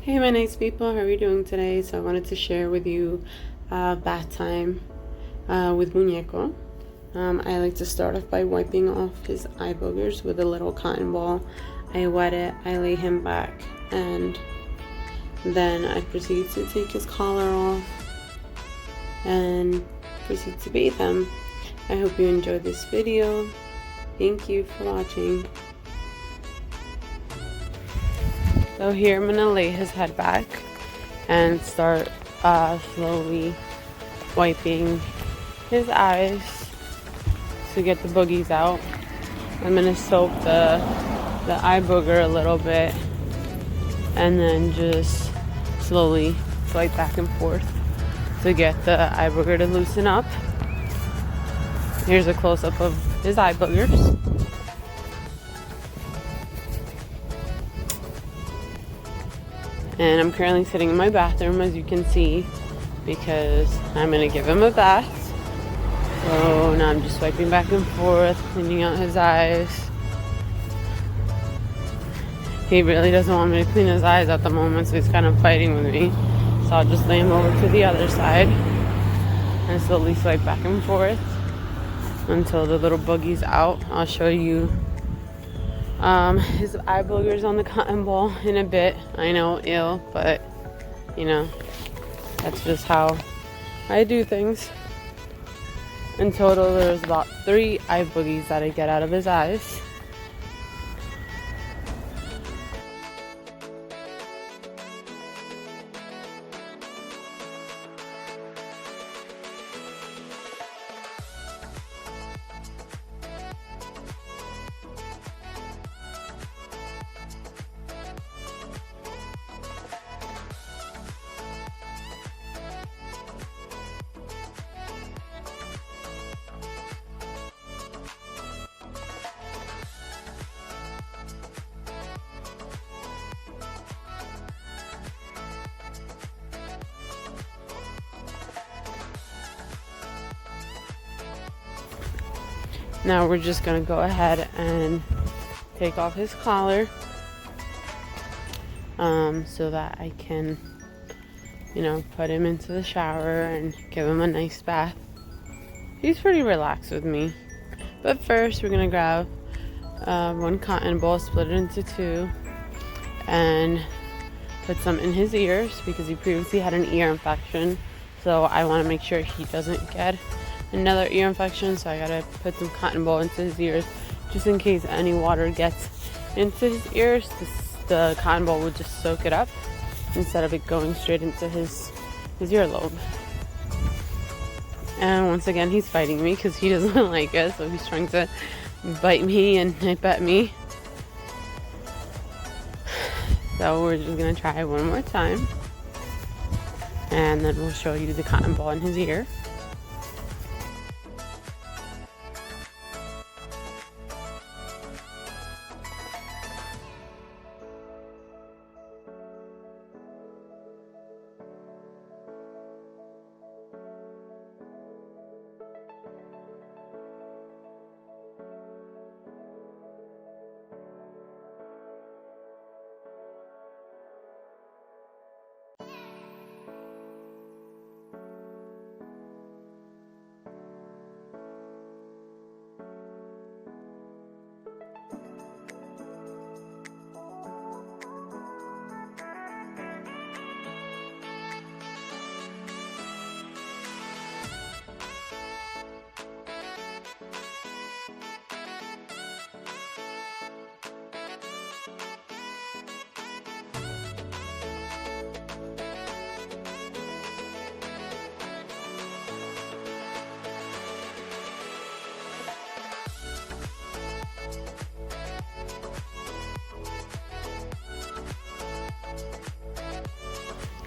Hey my nice people, how are you doing today? So I wanted to share with you bath time with Muñeco. I like to start off by wiping off his eye boogers with a little cotton ball. I wet it, I lay him back, and then I proceed to take his collar off and proceed to bathe him. I hope you enjoyed this video. Thank you for watching. So here I'm gonna lay his head back and start slowly wiping his eyes to get the boogies out. I'm gonna soak the eye booger a little bit and then just slowly swipe back and forth to get the eye booger to loosen up. Here's a close-up of his eye boogers. And I'm currently sitting in my bathroom, as you can see, because I'm gonna give him a bath. So now I'm just swiping back and forth, cleaning out his eyes. He really doesn't want me to clean his eyes at the moment, so he's kind of fighting with me. So I'll just lay him over to the other side and slowly swipe back and forth until the little boogie's out. I'll show you his eye boogers on the cotton ball in a bit. I know, ill, but you know, that's just how I do things. In total, there's about 3 eye boogies that I get out of his eyes. Now we're just gonna go ahead and take off his collar so that I can, you know, put him into the shower and give him a nice bath. He's pretty relaxed with me. But first we're gonna grab 1 cotton ball, split it into 2, and put some in his ears because he previously had an ear infection. So I want to make sure he doesn't get another ear infection, so I gotta put some cotton ball into his ears just in case any water gets into his ears. The cotton ball would just soak it up instead of it going straight into his earlobe. And once again, he's fighting me because he doesn't like it, so he's trying to bite me and nip at me. So we're just gonna try one more time, and then we'll show you the cotton ball in his ear.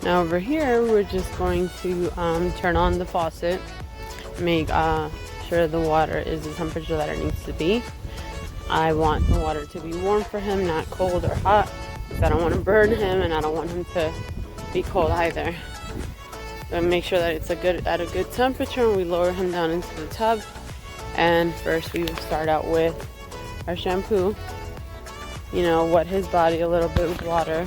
Now over here, we're just going to turn on the faucet, make sure the water is the temperature that it needs to be. I want the water to be warm for him, not cold or hot, because I don't want to burn him and I don't want him to be cold either. So make sure that it's at a good temperature, and we lower him down into the tub. And first we will start out with our shampoo. You know, wet his body a little bit with water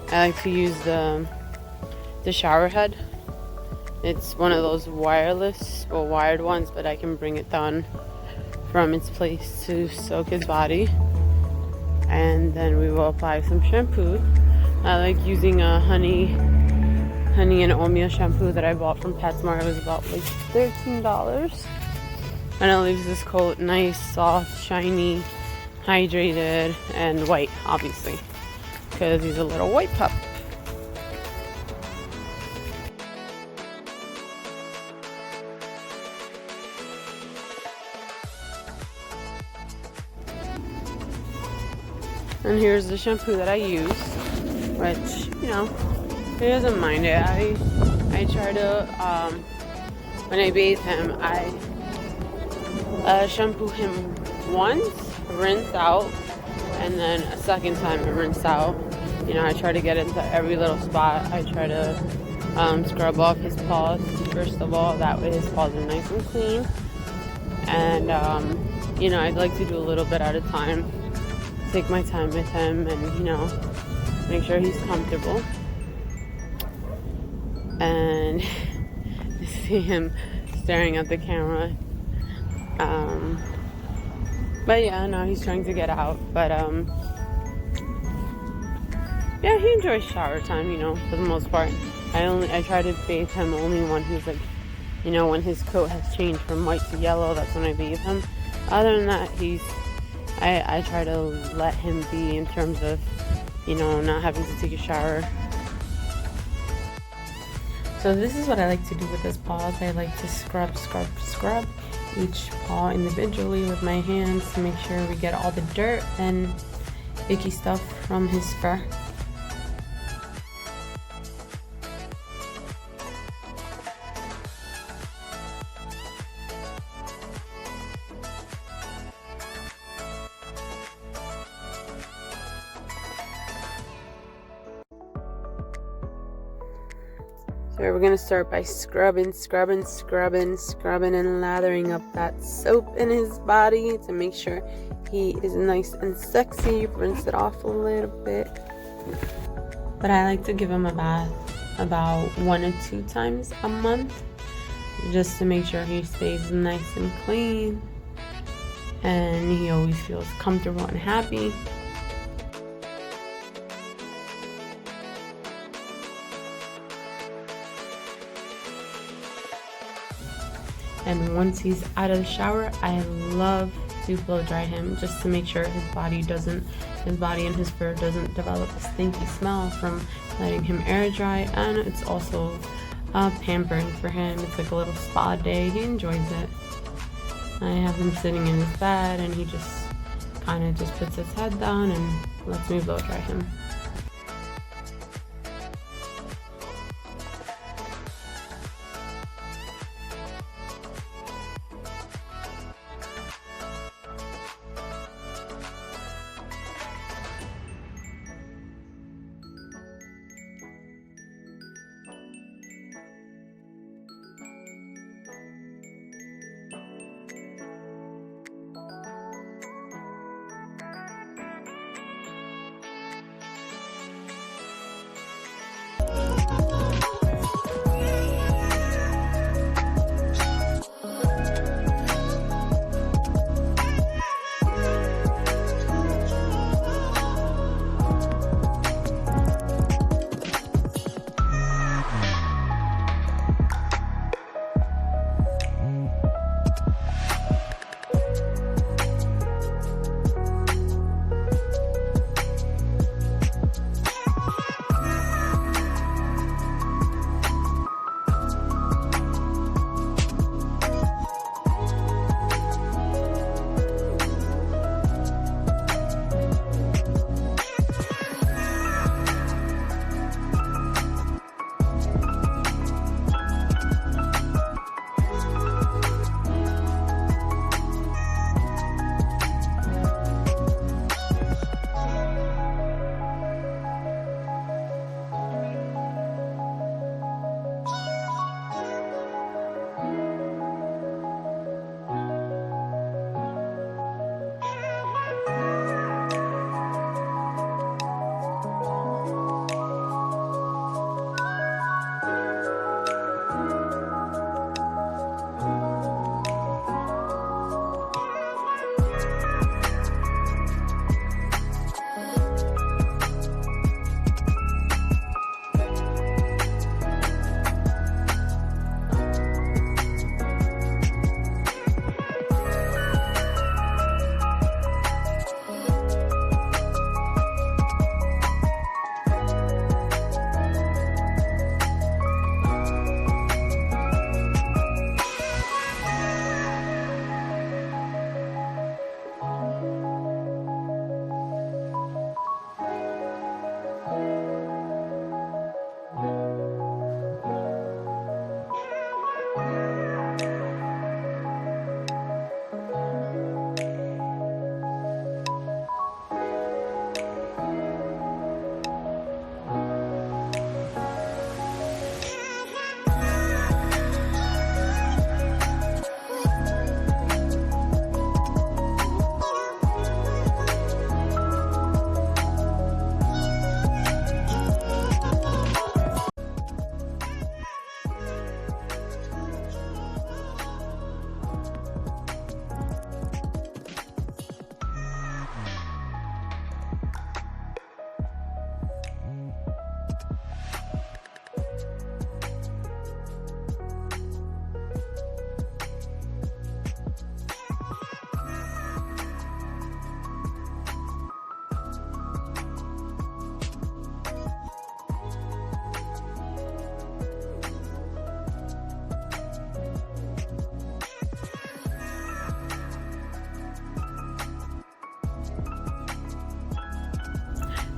I like to use the shower head. It's one of those wireless or wired ones, but I can bring it down from its place to soak his body. And then we will apply some shampoo. I like using a honey and oatmeal shampoo that I bought from PetSmart. It was about like $13. And it leaves this coat nice, soft, shiny, hydrated, and white, obviously, because he's a little white pup. And here's the shampoo that I use, which, you know, he doesn't mind it. I try to, when I bathe him, I shampoo him once, rinse out, and then a second time I rinse out. You know, I try to get into every little spot. I try to scrub off his paws, first of all. That way his paws are nice and clean. And, you know, I'd like to do a little bit at a time. Take my time with him and, you know, make sure he's comfortable. And see him staring at the camera. But yeah, no, he's trying to get out. But yeah, he enjoys shower time, you know, for the most part. I try to bathe him only when he's like, you know, when his coat has changed from white to yellow. That's when I bathe him. Other than that, I try to let him be, in terms of, you know, not having to take a shower. So this is what I like to do with his paws. I like to scrub each paw individually with my hands to make sure we get all the dirt and icky stuff from his fur. So we're gonna start by scrubbing and lathering up that soap in his body to make sure he is nice and sexy. Rinse it off a little bit. But I like to give him a bath about 1 or 2 times a month, just to make sure he stays nice and clean and he always feels comfortable and happy. And once he's out of the shower, I love to blow dry him, just to make sure his body and his fur doesn't develop a stinky smell from letting him air dry. And it's also pampering for him. It's like a little spa day. He enjoys it. I have him sitting in his bed, and he just kind of just puts his head down and lets me blow dry him.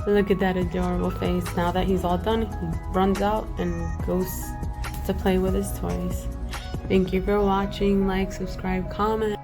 Look at that adorable face. Now that he's all done, he runs out and goes to play with his toys. Thank you for watching. Like, subscribe, comment.